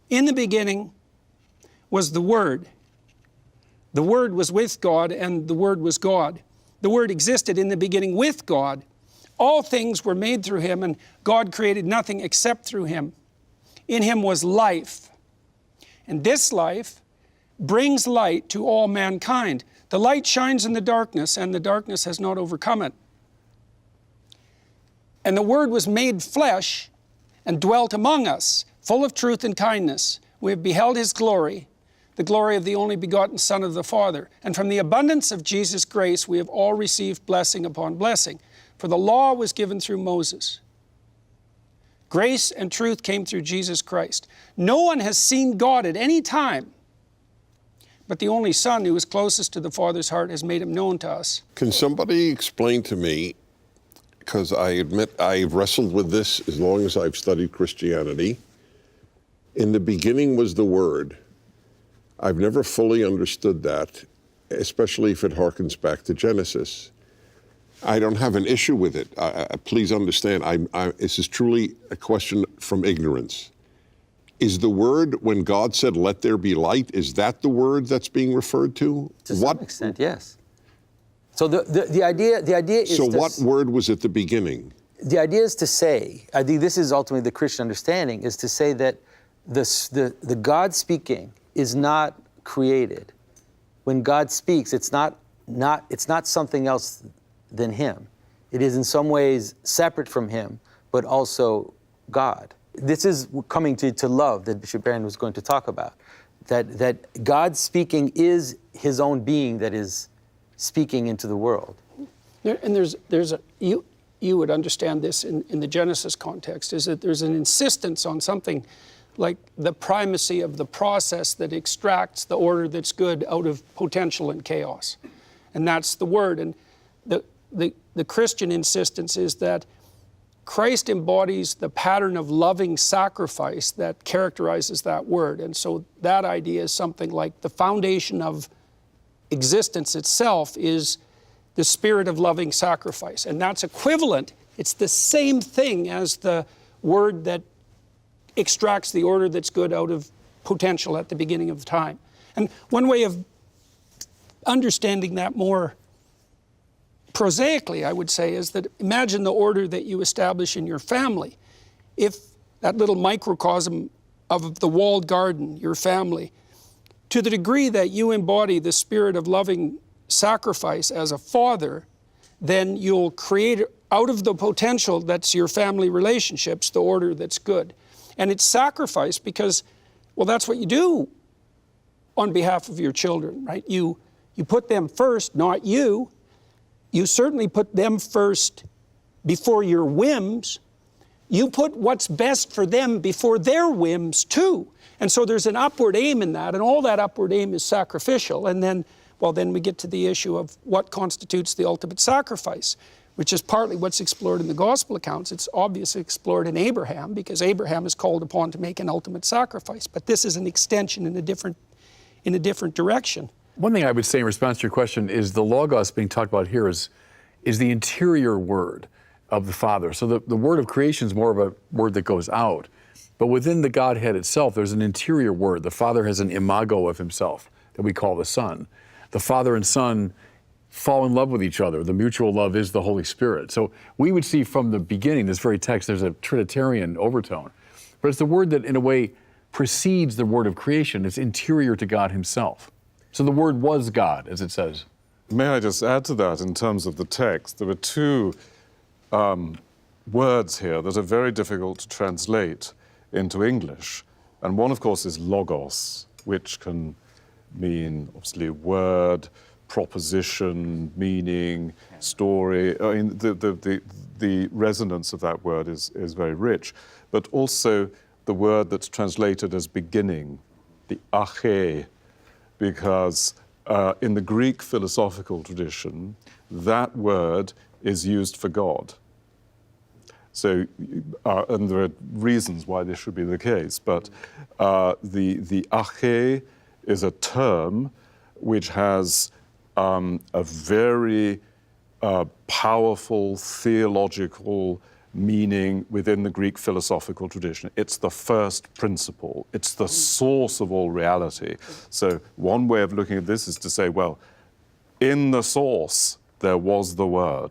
In the beginning was the Word. The Word was with God, and the Word was God. The Word existed in the beginning with God. All things were made through Him, and God created nothing except through Him. In Him was life, and this life brings light to all mankind. The light shines in the darkness, and the darkness has not overcome it. And the Word was made flesh and dwelt among us, full of truth and kindness. We have beheld His glory, the glory of the only begotten Son of the Father. And from the abundance of Jesus' grace we have all received blessing upon blessing. For the law was given through Moses. Grace and truth came through Jesus Christ. No one has seen God at any time, but the only Son who is closest to the Father's heart has made Him known to us. Can somebody explain to me, because I admit I've wrestled with this as long as I've studied Christianity. In the beginning was the Word. I've never fully understood that, especially if it harkens back to Genesis. I don't have an issue with it. Please understand, this is truly a question from ignorance. Is the Word, when God said, "Let there be light," is that the Word that's being referred to? To some extent, yes. So the idea is. So what word was at the beginning? The idea is to say, I think this is ultimately the Christian understanding, is to say that the God speaking is not created. When God speaks, it's not something else than Him. It is in some ways separate from Him, but also God. This is coming to love that Bishop Barron was going to talk about. That God speaking is His own being that is speaking into the world. And you would understand this in the Genesis context, is that there's an insistence on something like the primacy of the process that extracts the order that's good out of potential and chaos. And that's the Word. And the Christian insistence is that Christ embodies the pattern of loving sacrifice that characterizes that Word. And so that idea is something like the foundation of existence itself is the spirit of loving sacrifice. And that's equivalent. It's the same thing as the Word that extracts the order that's good out of potential at the beginning of time. And one way of understanding that more prosaically, I would say, is that imagine the order that you establish in your family. If that little microcosm of the walled garden, your family, to the degree that you embody the spirit of loving sacrifice as a father, then you'll create out of the potential that's your family relationships, the order that's good. And it's sacrifice because, well, that's what you do on behalf of your children, right? You put them first, not you. You certainly put them first before your whims. You put what's best for them before their whims too. And so there's an upward aim in that, and all that upward aim is sacrificial. And then, well, then we get to the issue of what constitutes the ultimate sacrifice, which is partly what's explored in the gospel accounts. It's obviously explored in Abraham, because Abraham is called upon to make an ultimate sacrifice. But this is an extension in a different direction. One thing I would say in response to your question is the Logos being talked about here is the interior word of the Father. So the word of creation is more of a word that goes out. But within the Godhead itself, there's an interior word. The Father has an imago of Himself that we call the Son. The Father and Son fall in love with each other. The mutual love is the Holy Spirit. So we would see from the beginning, this very text, there's a Trinitarian overtone. But it's the word that, in a way, precedes the word of creation. It's interior to God Himself. So the Word was God, as it says. May I just add to that in terms of the text? There are two words here that are very difficult to translate into English. And one, of course, is logos, which can mean, obviously, word, proposition, meaning, story. I mean, the resonance of that word is very rich. But also the word that's translated as beginning, the arche, because in the Greek philosophical tradition, that word is used for God. So, and there are reasons why this should be the case, but the arche is a term which has a very powerful theological meaning within the Greek philosophical tradition. It's the first principle. It's the source of all reality. So one way of looking at this is to say, well, in the source, there was the Word.